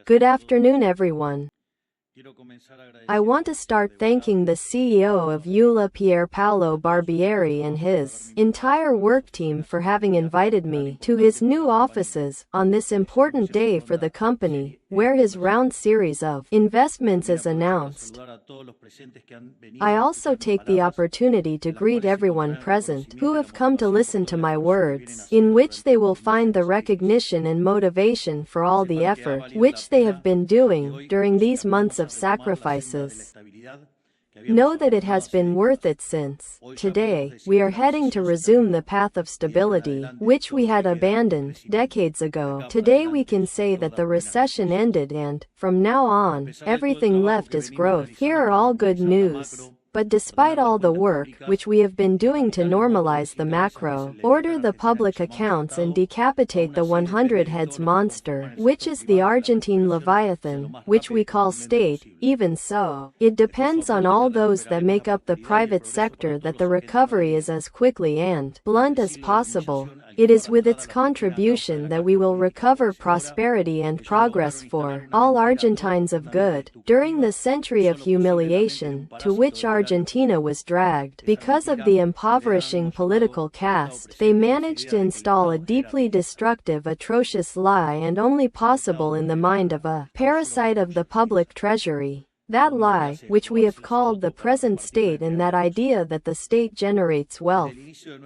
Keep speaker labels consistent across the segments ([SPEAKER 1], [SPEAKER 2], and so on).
[SPEAKER 1] Good afternoon, everyone. I want to start thanking the CEO of EULA Pier Paolo Barbieri and his entire work team for having invited me to his new offices on this important day for the company, where his round series of investments is announced. I also take the opportunity to greet everyone present who have come to listen to my words, in which they will find the recognition and motivation for all the effort which they have been doing during these months of sacrifices. Know that it has been worth it since. Today, we are heading to resume the path of stability, which we had abandoned decades ago. Today we can say that the recession ended and, from now on, everything left is growth. Here are all good news. But despite all the work which we have been doing to normalize the macro, order the public accounts and decapitate the 100 heads monster, which is the Argentine Leviathan, which we call state, even so, it depends on all those that make up the private sector that the recovery is as quickly and blunt as possible. It is with its contribution that we will recover prosperity and progress for all Argentines of good. During the century of humiliation, to which Argentina was dragged because of the impoverishing political caste, they managed to install a deeply destructive, atrocious lie, and only possible in the mind of a parasite of the public treasury. That lie, which we have called the present state, and that idea that the state generates wealth.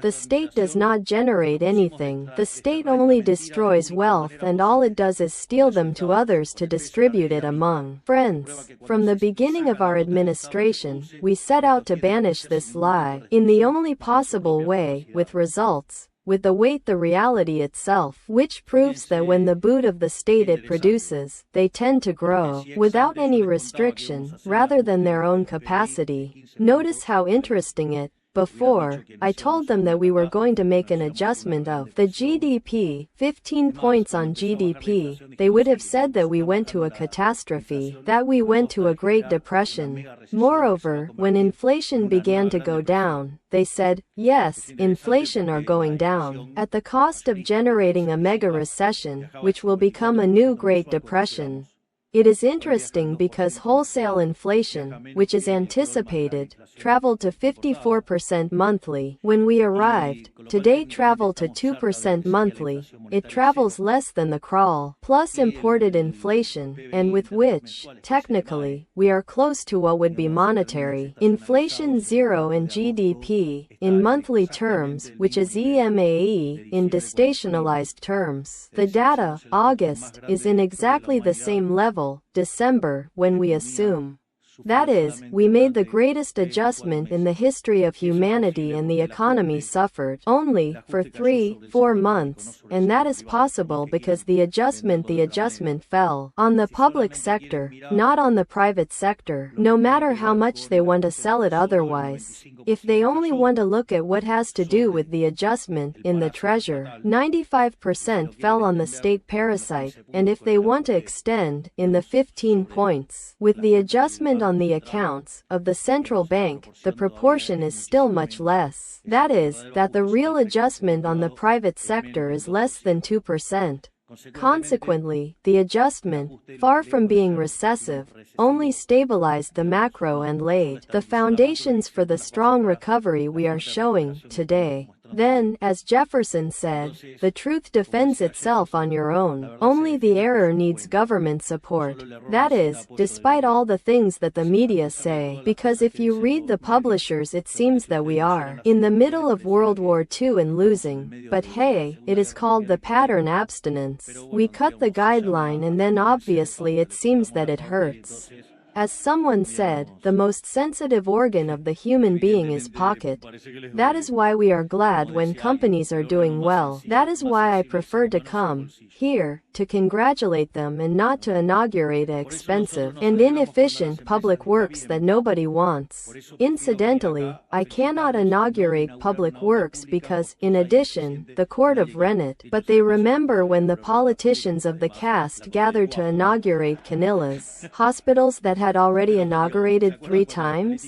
[SPEAKER 1] The state does not generate anything. The state only destroys wealth, and all it does is steal them to others to distribute it among friends. From the beginning of our administration, we set out to banish this lie, in the only possible way, with results. With the weight the reality itself, which proves that when the boot of the state it produces, they tend to grow, without any restriction, rather than their own capacity. Notice how interesting it. Before, I told them that we were going to make an adjustment of the GDP, 15 points on GDP, they would have said that we went to a catastrophe, that we went to a Great Depression. Moreover, when inflation began to go down, they said, yes, inflation are going down, at the cost of generating a mega recession, which will become a new Great Depression. It is interesting because wholesale inflation, which is anticipated, traveled to 54% monthly when we arrived. Today traveled to 2% monthly. It travels less than the crawl, plus imported inflation, and with which, technically, we are close to what would be monetary inflation zero in GDP, in monthly terms, which is EMAE, in destationalized terms. The data, August, is in exactly the same level, December, when we assume. That is, we made the greatest adjustment in the history of humanity, and the economy suffered only for 3-4 months, and that is possible because the adjustment fell on the public sector, not on the private sector, no matter how much they want to sell it otherwise. If they only want to look at what has to do with the adjustment in the treasury, 95% fell on the state parasite, and if they want to extend in the 15 points with the adjustment on the accounts of the central bank, the proportion is still much less. That is, that the real adjustment on the private sector is less than 2%. Consequently, the adjustment, far from being recessive, only stabilized the macro and laid the foundations for the strong recovery we are showing today. Then, as Jefferson said, the truth defends itself on your own. Only the error needs government support. That is, despite all the things that the media say, because if you read the publishers it seems that we are in the middle of World War II and losing. But hey, it is called the pattern abstinence. We cut the guideline and then obviously it seems that it hurts. As someone said, the most sensitive organ of the human being is pocket. That is why we are glad when companies are doing well. That is why I prefer to come here to congratulate them and not to inaugurate expensive and inefficient public works that nobody wants. Incidentally, I cannot inaugurate public works because, in addition, the court of Rennet, but they remember when the politicians of the caste gathered to inaugurate canillas, hospitals that had already inaugurated 3 times?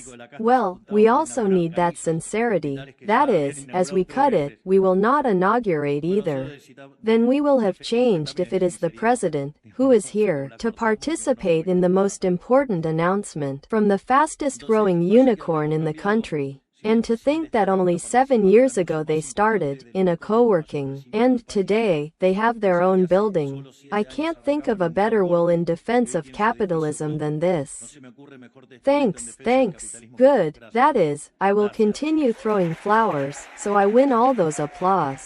[SPEAKER 1] Well, we also need that sincerity. That is, as we cut it, we will not inaugurate either. Then we will have changed if it is the president, who is here, to participate in the most important announcement from the fastest growing unicorn in the country. And to think that only 7 years ago they started in a co-working, and today they have their own building. I can't think of a better will in defense of capitalism than this. Thanks. Good. That is, I will continue throwing flowers, so I win all those applause.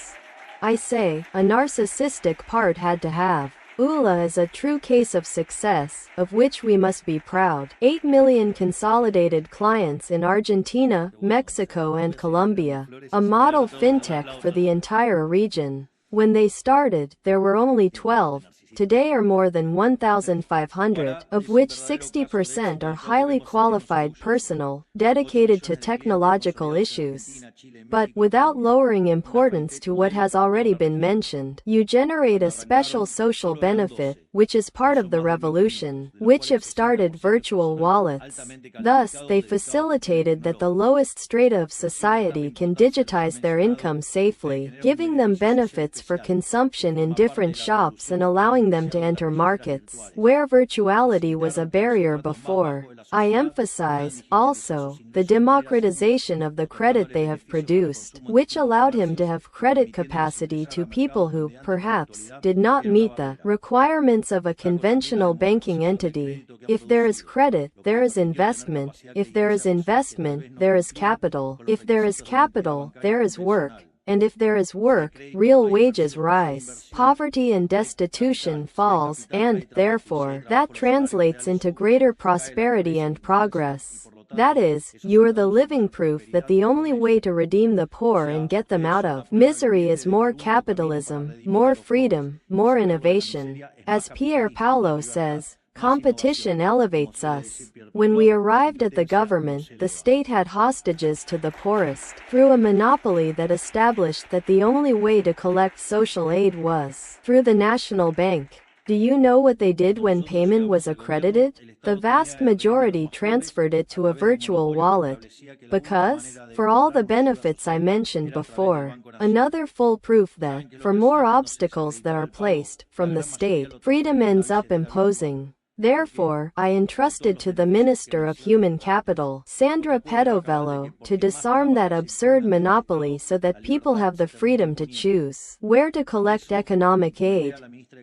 [SPEAKER 1] I say, a narcissistic part had to have. ULA is a true case of success, of which we must be proud. 8 million consolidated clients in Argentina, Mexico and Colombia. A model fintech for the entire region. When they started, there were only 12. Today are more than 1,500, of which 60% are highly qualified personnel, dedicated to technological issues. But, without lowering importance to what has already been mentioned, you generate a special social benefit, which is part of the revolution, which have started virtual wallets. Thus, they facilitated that the lowest strata of society can digitize their income safely, giving them benefits for consumption in different shops and allowing them to enter markets where virtuality was a barrier before. I emphasize, also, the democratization of the credit they have produced, which allowed him to have credit capacity to people who, perhaps, did not meet the requirements of a conventional banking entity. If there is credit, there is investment. If there is investment, there is capital. If there is capital, there is work. And if there is work, real wages rise, poverty and destitution falls, and, therefore, that translates into greater prosperity and progress. That is, you are the living proof that the only way to redeem the poor and get them out of misery is more capitalism, more freedom, more innovation. As Pier Paolo says, competition elevates us. When we arrived at the government, the state had hostages to the poorest, through a monopoly that established that the only way to collect social aid was through the National Bank. Do you know what they did when payment was accredited? The vast majority transferred it to a virtual wallet. Because, for all the benefits I mentioned before, another full proof that, for more obstacles that are placed, from the state, freedom ends up imposing. Therefore, I entrusted to the Minister of Human Capital, Sandra Petovello, to disarm that absurd monopoly so that people have the freedom to choose where to collect economic aid.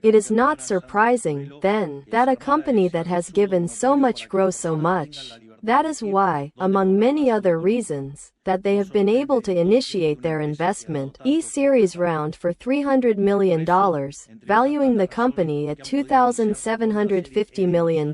[SPEAKER 1] It is not surprising, then, that a company that has given so much grows so much. That is why, among many other reasons, that they have been able to initiate their investment E-Series round for $300 million, valuing the company at $2,750 million.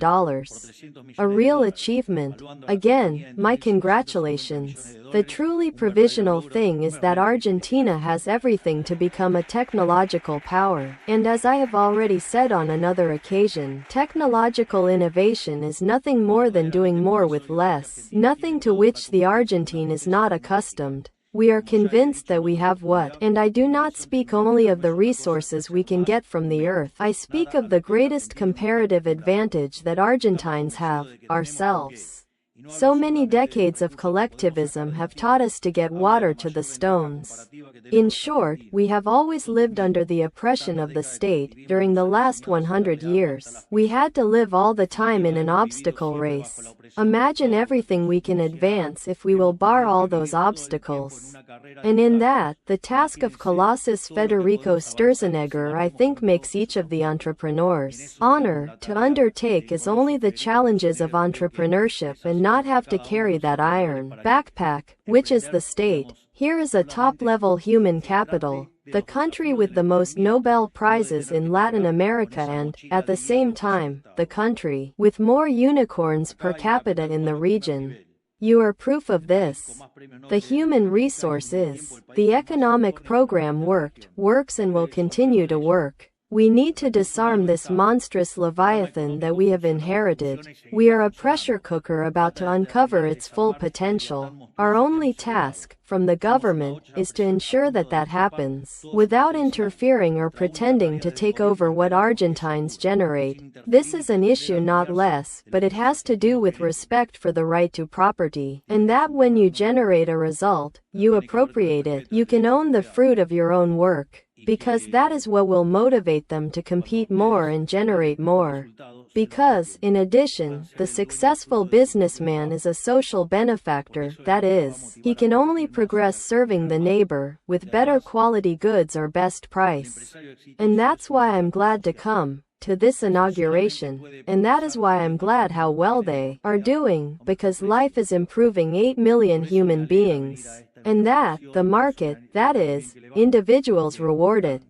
[SPEAKER 1] A real achievement. Again, my congratulations. The truly provisional thing is that Argentina has everything to become a technological power. And as I have already said on another occasion, technological innovation is nothing more than doing more with less, nothing to which the Argentine is not accustomed. We are convinced that we have what, and I do not speak only of the resources we can get from the earth. I speak of the greatest comparative advantage that Argentines have, ourselves. So many decades of collectivism have taught us to get water to the stones. In short, we have always lived under the oppression of the state. During the last 100 years, we had to live all the time in an obstacle race. Imagine everything we can advance if we will bar all those obstacles. And in that, the task of Colossus Federico Sturzenegger I think makes each of the entrepreneurs' honor to undertake is only the challenges of entrepreneurship and not have to carry that iron backpack, which is the state. Here is a top-level human capital, the country with the most Nobel Prizes in Latin America and, at the same time, the country with more unicorns per capita in the region. You are proof of this. The human resource is. The economic program worked, works and will continue to work. We need to disarm this monstrous leviathan that we have inherited. We are a pressure cooker about to uncover its full potential. Our only task, from the government, is to ensure that that happens, without interfering or pretending to take over what Argentines generate. This is an issue not less, but it has to do with respect for the right to property, and that when you generate a result, you appropriate it. You can own the fruit of your own work, because that is what will motivate them to compete more and generate more. Because, in addition, the successful businessman is a social benefactor, that is, he can only progress serving the neighbor, with better quality goods or best price. And that's why I'm glad to come to this inauguration, and that is why I'm glad how well they are doing, because life is improving 8 million human beings. And that, the market, that is, individuals reward it.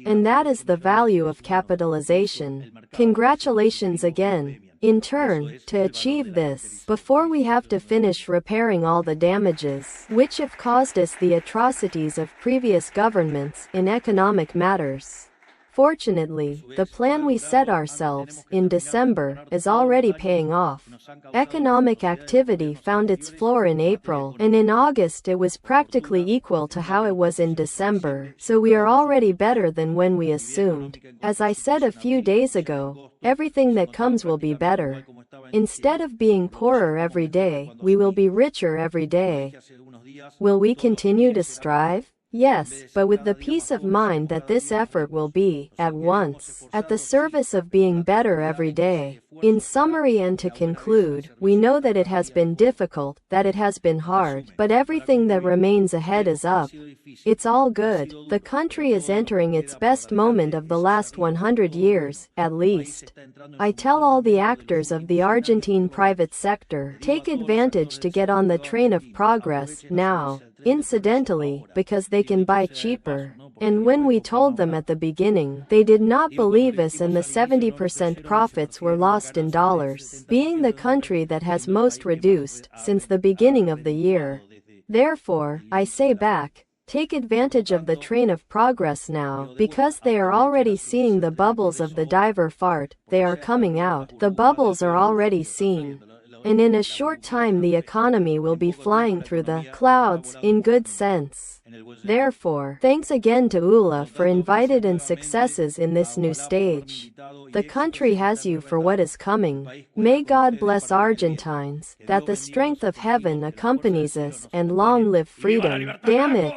[SPEAKER 1] And that is the value of capitalization. Congratulations again. In turn, to achieve this, before we have to finish repairing all the damages, which have caused us the atrocities of previous governments in economic matters. Fortunately, the plan we set ourselves, in December, is already paying off. Economic activity found its floor in April, and in August it was practically equal to how it was in December, so we are already better than when we assumed. As I said a few days ago, everything that comes will be better. Instead of being poorer every day, we will be richer every day. Will we continue to strive? Yes, but with the peace of mind that this effort will be, at once, at the service of being better every day. In summary and to conclude, we know that it has been difficult, that it has been hard, but everything that remains ahead is up. It's all good. The country is entering its best moment of the last 100 years, at least. I tell all the actors of the Argentine private sector, take advantage to get on the train of progress, now. Incidentally, because they can buy cheaper. And when we told them at the beginning, they did not believe us, and the 70% profits were lost in dollars, being the country that has most reduced since the beginning of the year. Therefore, I say back, take advantage of the train of progress now, because they are already seeing the bubbles of the diver fart. They are coming out. The bubbles are already seen. And in a short time the economy will be flying through the clouds, in good sense. Therefore, thanks again to ULA for invited and successes in this new stage. The country has you for what is coming. May God bless Argentines, that the strength of heaven accompanies us, and long live freedom. Damn it.